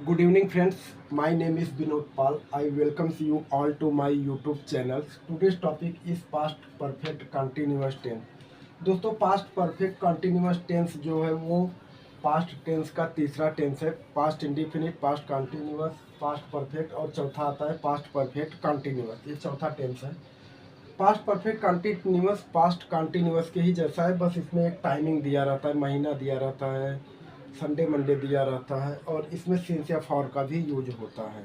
Good evening, friends. My name is Binod Pal. I welcomes you all to my YouTube channel. Today's topic is past perfect continuous tense. दोस्तों past perfect continuous tense जो है वो past tense का तीसरा tense है। Past indefinite, past continuous, past perfect और चौथा आता है पास्ट परफेक्ट कंटिन्यूअस। ये चौथा टेंस है। Past perfect continuous past continuous के ही जैसा है, बस इसमें एक टाइमिंग दिया रहता है, महीना दिया रहता है, संडे मंडे दिया रहता है और इसमें सिंस या फॉर का भी यूज होता है।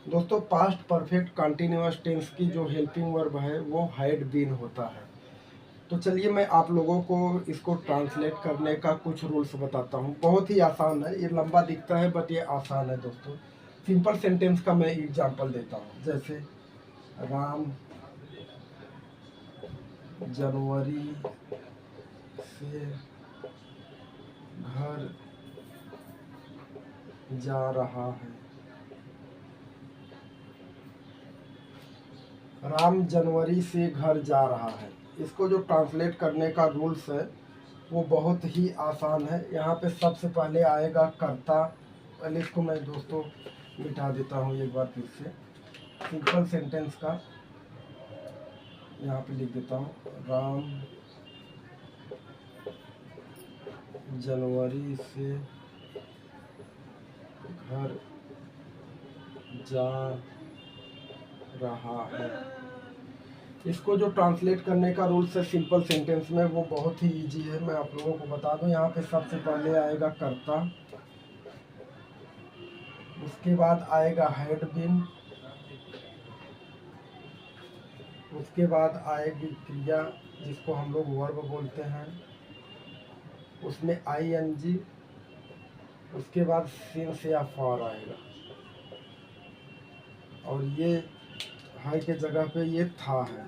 दोस्तों पास्ट परफेक्ट कंटिन्यूअस टेंस की जो हेल्पिंग वर्ब है वो हैड बीन होता है। तो चलिए मैं आप लोगों को इसको ट्रांसलेट करने का कुछ रूल्स बताता हूँ। बहुत ही आसान है, ये लंबा दिखता है बट ये आसान है दोस्तों। सिंपल सेंटेंस का मैं एग्जांपल देता हूँ, जैसे राम जनवरी से घर जा रहा है। राम जनवरी से घर जा रहा है। इसको जो ट्रांसलेट करने का रूल्स है वो बहुत ही आसान है। यहाँ पे सबसे पहले आएगा कर्ता। पहले इसको मैं दोस्तों मिटा देता हूँ एक बार फिर से। सिंपल सेंटेंस का यहाँ पे लिख देता हूँ, राम जनवरी से घर जा रहा है। इसको जो ट्रांसलेट करने का रूल्स है सिंपल सेंटेंस में वो बहुत ही इजी है, मैं आप लोगों को बता दूं। यहाँ पे सबसे पहले आएगा कर्ता, उसके बाद आएगा हैड बीन, उसके बाद आएगी क्रिया जिसको हम लोग वर्ब बोलते हैं, उसमें आईएनजी, उसके बाद सिंस या फॉर आएगा और ये है के जगह पे ये था है।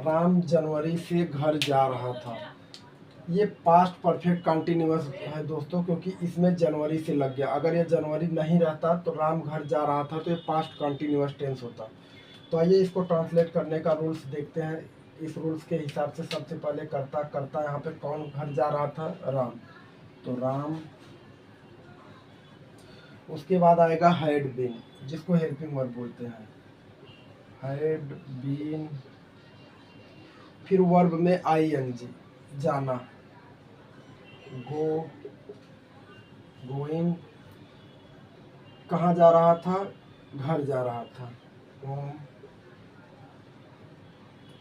राम जनवरी से घर जा रहा था। ये पास्ट परफेक्ट कंटिन्यूअस है दोस्तों, क्योंकि इसमें जनवरी से लग गया। अगर ये जनवरी नहीं रहता तो राम घर जा रहा था तो ये पास्ट कंटिन्यूअस टेंस होता। तो आइए इसको ट्रांसलेट करने का रूल्स देखते हैं। इस रूल्स के हिसाब से सबसे पहले कर्ता, कर्ता यहाँ पे कौन घर जा रहा था, राम, तो राम। उसके बाद आएगा हैड बीन, जिसको हेल्पिंग वर्ब बोलते हैं, हैड बीन। फिर वर्ब में आईएनजी, जाना, गो, गोइंग। कहाँ जा रहा था, घर जा रहा था, होम।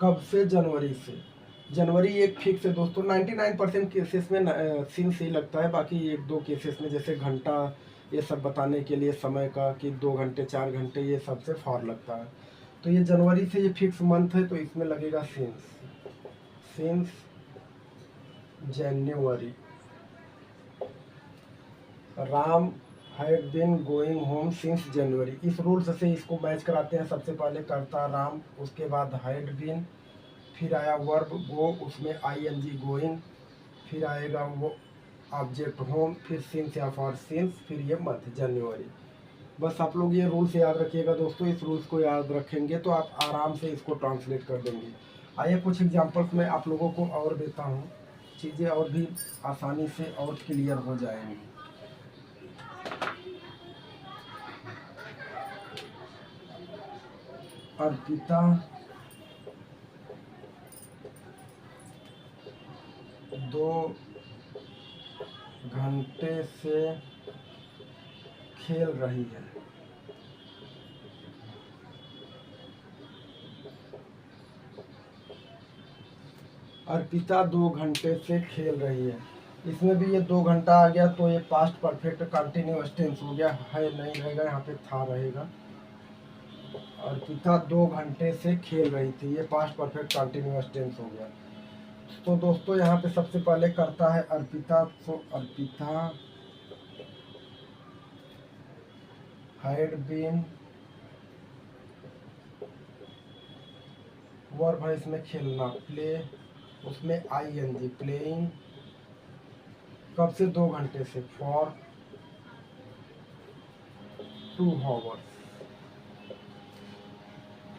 कब से, जनवरी से। जनवरी एक फिक्स है दोस्तों, 99% केसेस में सिंस ही लगता है। बाकी एक दो केसेस में जैसे घंटा ये सब बताने के लिए समय का कि 2 घंटे 4 घंटे, ये सबसे फॉर लगता है। तो ये जनवरी से ये फिक्स मंथ है तो इसमें लगेगा since, since January. Ram had been going home since January. इस रूल्स से इसको मैच कराते हैं। सबसे पहले करता राम, उसके बाद हैड बीन, फिर आया वर्ब गो, उसमें आईएनजी गोइंग, फिर आएगा वो ऑब्जेक्ट होम, फिर सिंस या फॉर सिंस, फिर ये मंथ जनवरी। बस आप लोग ये रूल्स याद रखिएगा दोस्तों। इस रूल्स को याद रखेंगे तो आप आराम से इसको ट्रांसलेट कर देंगे। आइए कुछ एग्जांपल्स में आप लोगों को और देता हूँ, चीज़ें और भी आसानी से और क्लियर हो जाएंगी। अर्पिता 2 घंटे से खेल रही है। अर्पिता 2 घंटे से खेल रही है। इसमें भी ये 2 घंटा आ गया तो ये पास्ट परफेक्ट कंटिन्यूअस टेंस हो गया, है नहीं रहेगा, यहाँ पे था रहेगा। अर्पिता 2 घंटे से खेल रही थी, ये पास्ट परफेक्ट कंटिन्यूअस टेंस हो गया। तो दोस्तों यहाँ पे सबसे पहले करता है अर्पिता, तो अर्पिता हैड बीन, वर्ब है इसमें खेलना, प्ले, उसमें आईएनजी प्लेइंग। कब से, 2 घंटे से, फॉर 2 आवर्स।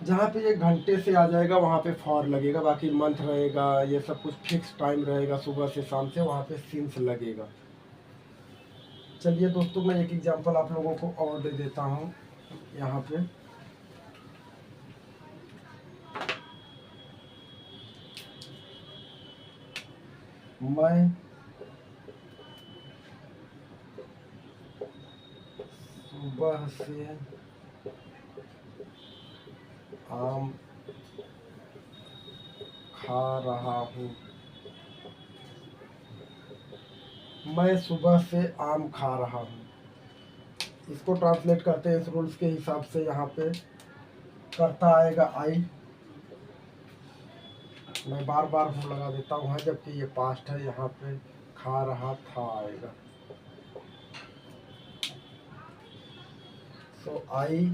जहाँ पे ये घंटे से आ जाएगा वहाँ पे फॉर लगेगा, बाकी मंथ रहेगा, ये सब कुछ फिक्स टाइम रहेगा सुबह से शाम से, वहाँ पे सिंस लगेगा। चलिए दोस्तों, मैं एक एग्जांपल आप लोगों को और दे देता हूँ यहाँ पे। मैं सुबह से आम खा रहा हूँ। मैं सुबह से आम खा रहा हूँ, इसको ट्रांसलेट करते हैं इस रूल्स के हिसाब से। यहाँ पे करता आएगा आई, मैं बार बार हूँ लगा देता हूँ, जबकि ये पास्ट है। यहाँ पे खा रहा था आएगा। सो आई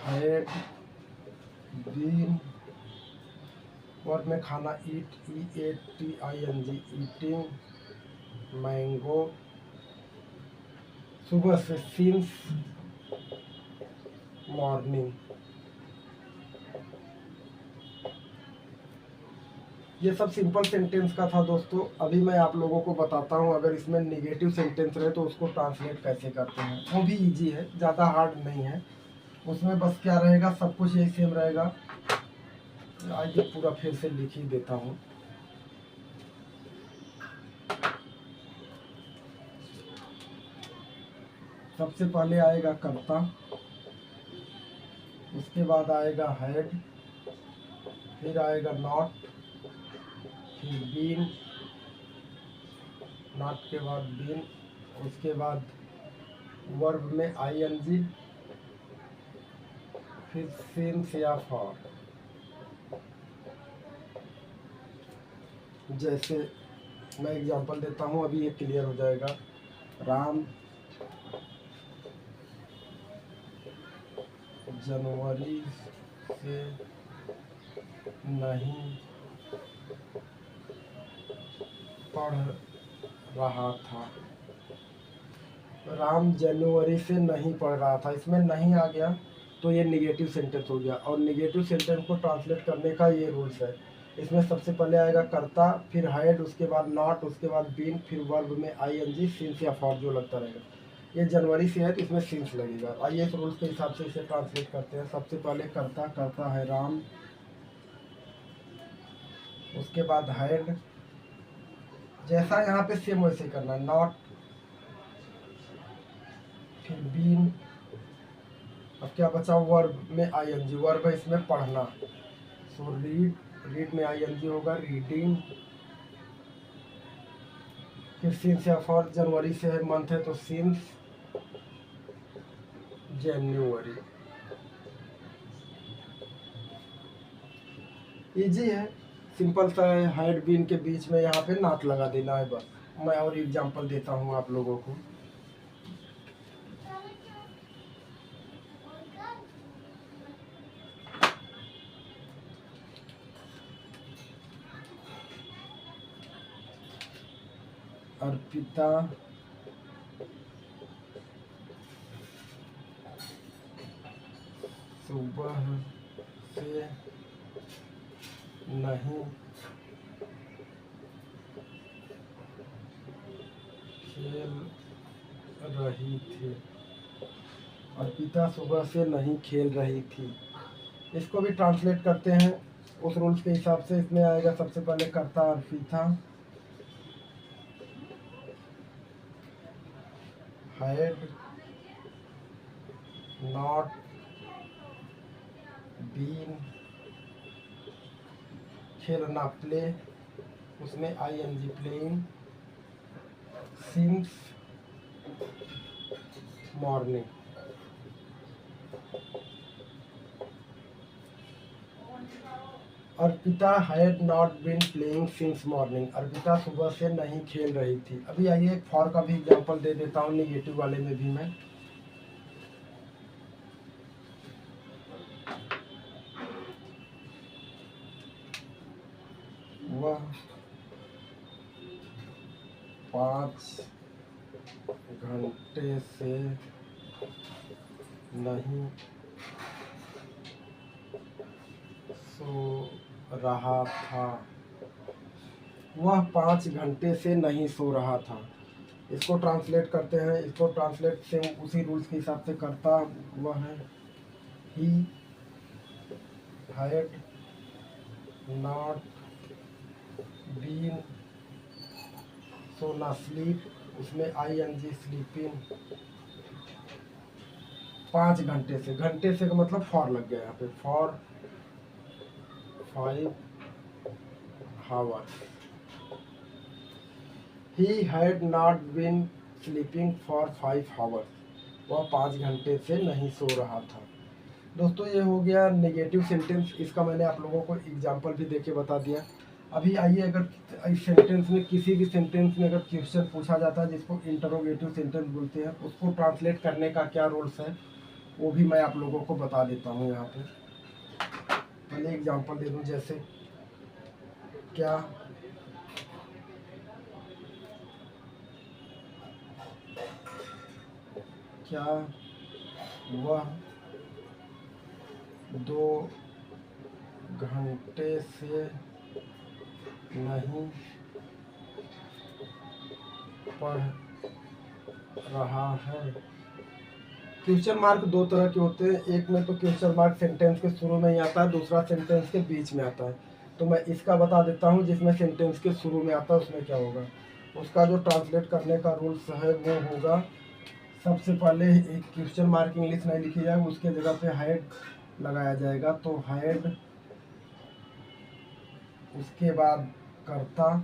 हैड बीन, वर्ब में खाना ईट, EATING, ईटिंग मैंगो। सुबह से सिंस मॉर्निंग। ये सब सिंपल सेंटेंस का था दोस्तों। अभी मैं आप लोगों को बताता हूँ अगर इसमें निगेटिव सेंटेंस रहे तो उसको ट्रांसलेट कैसे करते हैं। वो भी इजी है, ज़्यादा हार्ड नहीं है। उसमें बस क्या रहेगा, सब कुछ यही सेम रहेगा। आइए पूरा फिर से लिख ही देता हूँ। सबसे पहले आएगा कर्ता, उसके बाद आएगा हैड, फिर आएगा नॉट, फिर बीन, नॉट के बाद बीन, उसके बाद वर्ब में ING, फिर सिंस या फॉर। जैसे मैं एग्जांपल देता हूँ, अभी ये क्लियर हो जाएगा। राम जनवरी से नहीं पढ़ रहा था। राम जनवरी से नहीं पढ़ रहा था, इसमें नहीं आ गया तो ये निगेटिव सेंटेंस हो गया। और निगेटिव सेंटेंस को ट्रांसलेट करने का ये रूल्स है। इसमें सबसे पहले आएगा कर्ता, फिर हैड, उसके बाद नॉट, उसके बाद बीन, फिर वर्ब में ING, सिंस या फॉर जो लगता रहेगा। ये जनवरी से है तो इसमें सिंस लगेगा। आइए इस रूल्स के हिसाब से इसे ट्रांसलेट करते हैं। सबसे पहले कर्ता, करता है राम, उसके बाद हैड, जैसा यहाँ पे सेम वैसे करना, नॉट, फिर बीन, अब क्या बचा, वर्ब में ING, वर्ब है इसमें पढ़ना। सो रीड, रीड में ING होगा, रीडिंग, फिर सिंस या फॉर, जनवरी से है, मंथ है तो सिंस जनवरी। इजी है, सिंपल सा है। हैड बीन के बीच में यहाँ पे नॉट लगा देना है बस। मैं और एग्जांपल देता हूँ आप लोगों को। अर्पिता सुबह से नहीं खेल रही थी। अर्पिता सुबह से नहीं खेल रही थी, इसको भी ट्रांसलेट करते हैं उस रूल्स के हिसाब से। इसमें आएगा सबसे पहले कर्ता अर्पिता, हैड नॉट बीन, खेलना प्ले, उसमें ING playing, since morning. Arpita had not been playing since morning, Arpita सुबह से नहीं खेल रही थी। अभी आइए एक फॉर का भी एग्जांपल दे देता हूँ, निगेटिव वाले में भी मैं। वह 5 घंटे से नहीं सो रहा था। वह 5 घंटे से नहीं सो रहा था। इसको ट्रांसलेट करते हैं। इसको ट्रांसलेट सेम उसी रूल्स के हिसाब से करता हुआ है। ही हैड नॉट बीन सोना स्लीप, उसमें ING स्लीपिंग 5 घंटे से, घंटे से का मतलब फॉर लग गया यहाँ पे, for 5 hours। He had not been sleeping for 5 hours, वह 5 घंटे से नहीं सो रहा था। दोस्तों ये हो गया नेगेटिव सेंटेंस। इसका मैंने आप लोगों को एग्जांपल भी देके बता दिया। अभी आइए, अगर इस सेंटेंस में किसी भी सेंटेंस में अगर क्वेश्चन पूछा जाता है जिसको इंटरोगेटिव सेंटेंस बोलते हैं, उसको ट्रांसलेट करने का क्या रूल्स है वो भी मैं आप लोगों को बता देता हूँ। यहाँ पे पहले एग्जांपल दे दूँ, जैसे क्या क्या वह 2 घंटे से नहीं पढ़ रहा है। क्वेश्चन मार्क 2 तरह के होते हैं। एक में तो क्वेश्चन मार्क सेंटेंस के शुरू में ही आता है, दूसरा सेंटेंस के बीच में आता है। तो मैं इसका बता देता हूँ, जिसमें सेंटेंस के शुरू में आता है उसमें क्या होगा। उसका जो ट्रांसलेट करने का रूल्स है वो होगा, सबसे पहले एक क्वेश्चन मार्क इंग्लिश नहीं लिखी जाएगी, उसके जगह पे हैड लगाया जाएगा। तो हैड, उसके बाद कर्ता,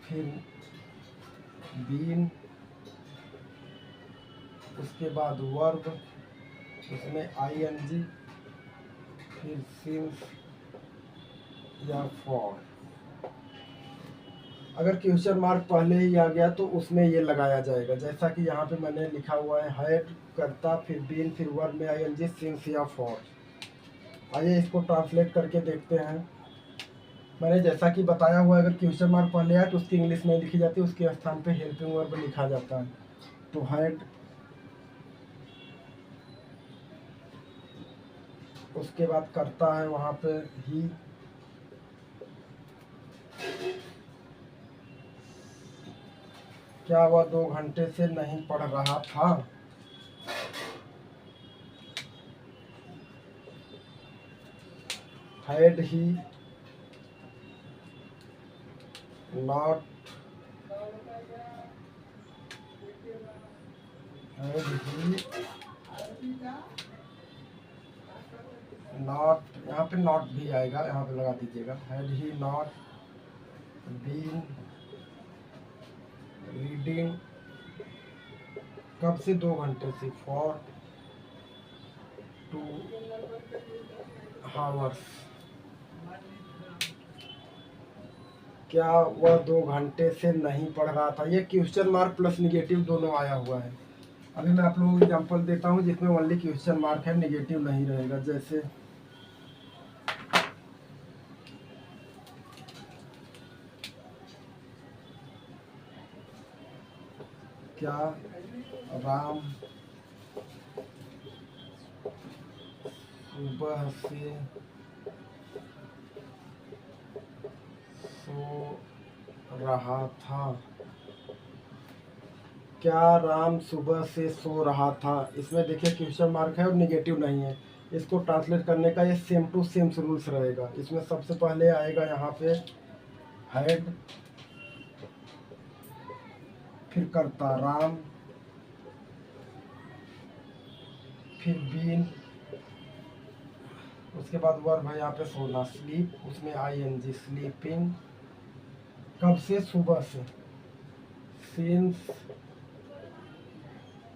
फिर बीन, उसके बाद वर्ब, उसमें ING, फिर सिंस या फॉर। अगर क्वेश्चन मार्क पहले ही आ गया तो उसमें ये लगाया जाएगा, जैसा कि यहाँ पे मैंने लिखा हुआ है, हैड, करता, फिर बीन, फिर वर्ब में ING, सिंस या फॉर। आइए इसको ट्रांसलेट करके देखते हैं। मैंने जैसा कि बताया हुआ, अगर क्वेश्चन मार्क पहले आए तो उसकी इंग्लिश नहीं लिखी जाती, उसके स्थान पे हेल्पिंग वर्ब लिखा जाता है। तो हैड, उसके बाद करता है वहाँ पे ही, क्या वह 2 घंटे से नहीं पढ़ रहा था। हैड ही नॉट यहाँ पे नॉट भी आएगा, यहाँ पे लगा दीजिएगा। Had he not been reading, कब से, 2 घंटे से, फॉर 2 hours। क्या वह 2 घंटे से नहीं पढ़ रहा था। ये क्वेश्चन मार्क प्लस निगेटिव दोनों आया हुआ है। अभी मैं आप लोगों को एग्जांपल देता हूँ जिसमें ओनली क्वेश्चन मार्क है, निगेटिव नहीं रहेगा। जैसे क्या राम सुबह से सो रहा था। क्या राम सुबह से सो रहा था। इसमें देखिए क्वेश्चन मार्क है और निगेटिव नहीं है। इसको ट्रांसलेट करने का ये सेम टू सेम रूल्स रहेगा। इसमें सबसे पहले आएगा यहाँ पे हैड, फिर करता राम, फिर बीन, उसके बाद वर्ब है यहाँ पे सोना, स्लीप, उसमें ING स्लीपिंग, कब से, सुबह से, since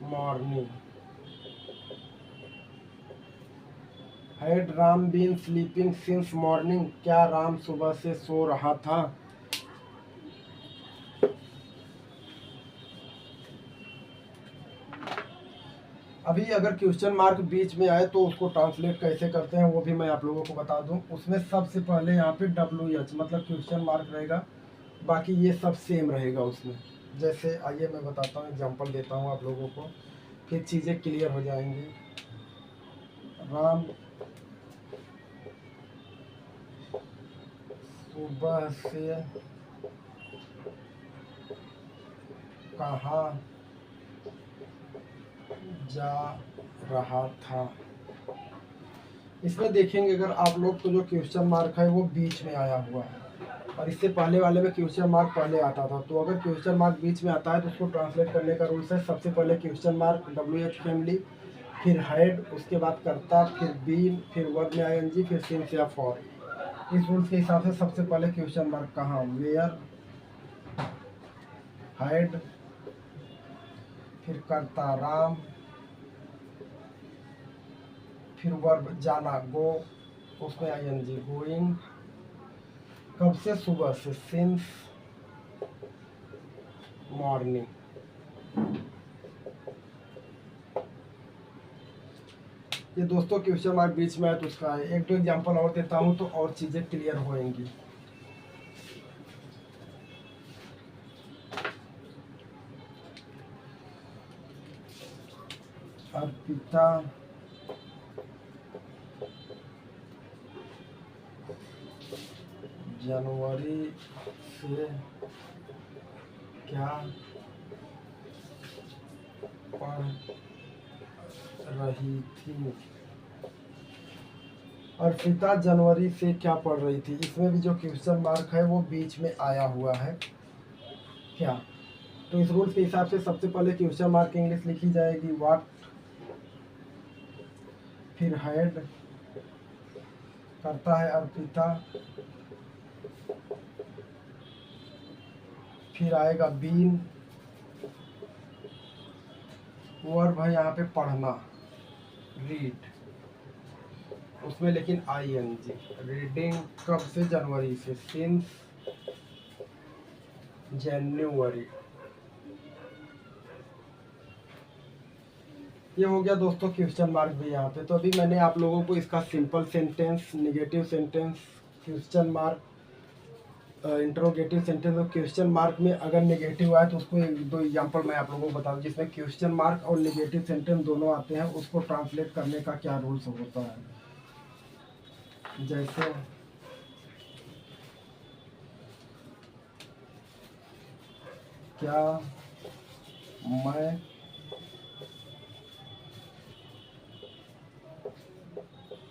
morning. Had Ram been sleeping since morning, क्या राम सुबह से सो रहा था। अभी अगर क्वेश्चन मार्क बीच में आए तो उसको ट्रांसलेट कैसे करते हैं वो भी मैं आप लोगों को बता दूं। उसमें सबसे पहले यहाँ पे WH मतलब क्वेश्चन मार्क रहेगा, बाकी ये सब सेम रहेगा उसमें। जैसे आइए मैं बताता हूँ, एग्जांपल देता हूँ आप लोगों को, फिर चीज़ें क्लियर हो जाएंगी। राम सुबह से कहाँ जा रहा था। इसमें देखेंगे अगर आप लोग तो जो क्वेश्चन मार्क है वो बीच में आया हुआ है, और इससे पहले वाले में क्वेश्चन मार्क पहले आता था। तो अगर क्वेश्चन मार्क बीच में आता है तो उसको ट्रांसलेट करने का रूल्स है, सबसे पहले क्वेश्चन मार्क WH फैमिली, फिर हेड, उसके बाद कर्ता, फिर बीन, फिर वर्ब में ING, फिर सिंस या फॉर। इस रूल्स के हिसाब से सबसे पहले क्वेश्चन मार्क कहाँ, वेयर, हेड, फिर कर्ता राम, फिर वर्ब जाना गो, उसमें ING गोइंग, कब से, सुबह से, सिंस मॉर्निंग। ये दोस्तों क्वेश्चन मार्क बीच में है तो उसका है। एक दो एग्जांपल और देता हूँ तो और चीज़ें क्लियर होएंगी। अर्पिता जनवरी से क्या पढ़ रही थी। अर्पिता जनवरी से क्या पढ़ रही थी, इसमें भी जो क्वेश्चन मार्क है वो बीच में आया हुआ है क्या। तो इस रूल्स के हिसाब से सबसे पहले क्वेश्चन मार्क इंग्लिश लिखी जाएगी व्हाट, फिर हेड, करता है अर्पिता, फिर आएगा बीन, वर्ब है यहाँ पे पढ़ना रीड, उसमें लेकिन ING, रीडिंग कब से, जनवरी से, सिंस जनवरी। ये हो गया दोस्तों क्वेश्चन मार्क भी यहाँ पे। तो अभी मैंने आप लोगों को इसका simple sentence, negative sentence, question mark, interrogative sentence और क्वेश्चन मार्क में अगर नेगेटिव आए तो उसको एक दो एग्जांपल मैं आप लोगों को बता दूं जिसमें क्वेश्चन मार्क और नेगेटिव सेंटेंस दोनों आते हैं, उसको ट्रांसलेट करने का क्या रूल्स होता है। जैसे क्या मैं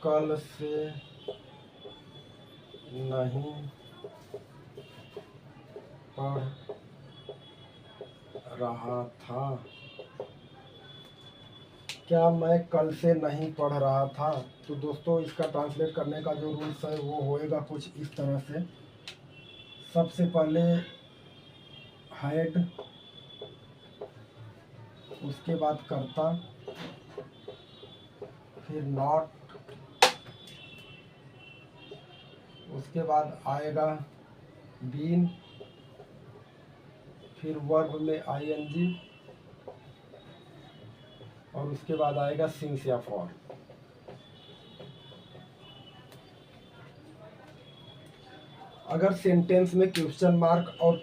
कल से नहीं पढ़ रहा था। क्या मैं कल से नहीं पढ़ रहा था। तो दोस्तों इसका ट्रांसलेट करने का जो रूल्स है वो होएगा कुछ इस तरह से। सबसे पहले हेड, उसके बाद कर्ता, फिर नॉट, उसके बाद आएगा बीन, फिर वर्ब में ING, और उसके बाद आएगा सिंस या फॉर। अगर सेंटेंस में क्वेश्चन मार्क और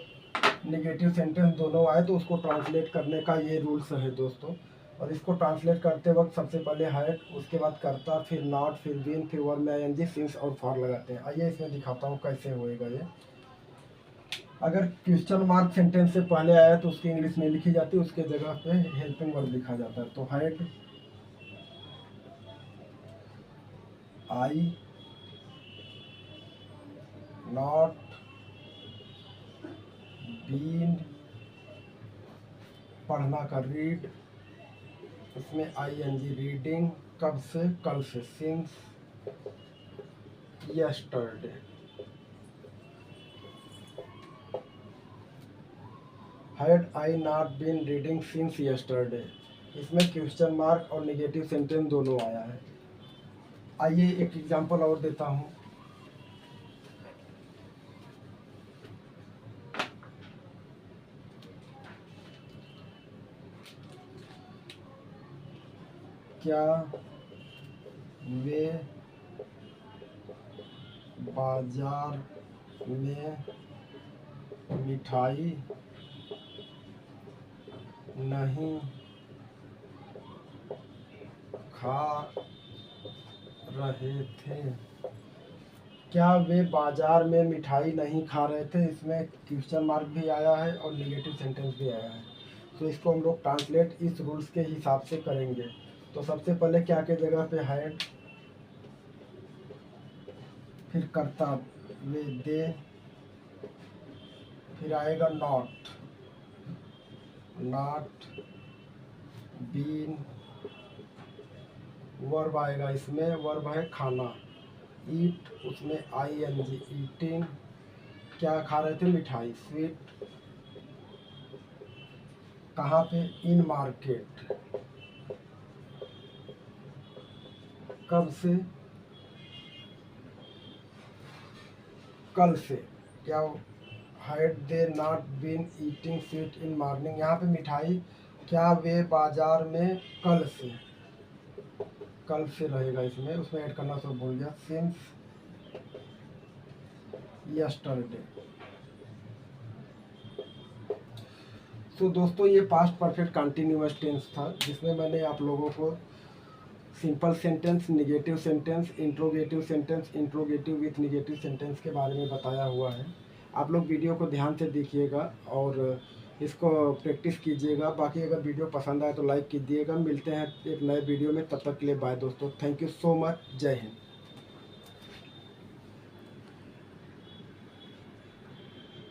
नेगेटिव सेंटेंस दोनों आए तो उसको ट्रांसलेट करने का ये रूल्स है दोस्तों। और इसको ट्रांसलेट करते वक्त सबसे पहले हेड, उसके बाद कर्ता, फिर नॉट, फिर बीन, फिर वर्ब में ING, सिंस और फॉर लगाते हैं। आइए इसमें दिखाता हूँ कैसे होएगा ये। अगर क्वेश्चन मार्क सेंटेंस से पहले आया तो उसकी इंग्लिश में लिखी जाती है, उसके जगह पे हेल्पिंग वर्ब लिखा जाता है। तो हेड, आई, नॉट, बीन, पढ़ना का रीड, उसमें ING, रीडिंग कब से, कल से, since yesterday. Had I not been reading since yesterday, इसमें क्वेश्चन मार्क और नेगेटिव सेंटेंस दोनों आया है। आइए एक एग्जांपल और देता हूँ। क्या वे बाजार में मिठाई नहीं खा रहे थे। क्या वे बाजार में मिठाई नहीं खा रहे थे। इसमें क्वेश्चन मार्क भी आया है और निगेटिव सेंटेंस भी आया है। तो इसको हम लोग ट्रांसलेट इस रूल्स के हिसाब से करेंगे। तो सबसे पहले क्या के जगह पे हैड, फिर कर्ता वे दे, फिर आएगा नॉट, नॉट बीन, वर्ब आएगा इसमें, वर्ब है खाना, ईट उसमें ING ईटिंग, क्या खा रहे थे मिठाई, स्वीट, कहाँ पे, इन मार्केट, कब से, कल से, क्या had they not been eating sweet in morning, यहाँ पे मिठाई, क्या वे बाजार में कल से, कल से रहेगा इसमें, उसमें ऐड करना सब भूल गया, सिंस यस्टरडे। तो दोस्तों ये पास्ट परफेक्ट कंटिन्यूअस टेंस था, जिसमें मैंने आप लोगों को simple sentence, negative sentence, interrogative sentence, interrogative with negative sentence के बारे में बताया हुआ है। आप लोग वीडियो को ध्यान से देखिएगा और इसको प्रैक्टिस कीजिएगा। बाकी अगर वीडियो पसंद आए तो लाइक कीजिएगा। मिलते हैं एक नए वीडियो में, तब तक के लिए बाय दोस्तों। Thank you so much. जय हिंद।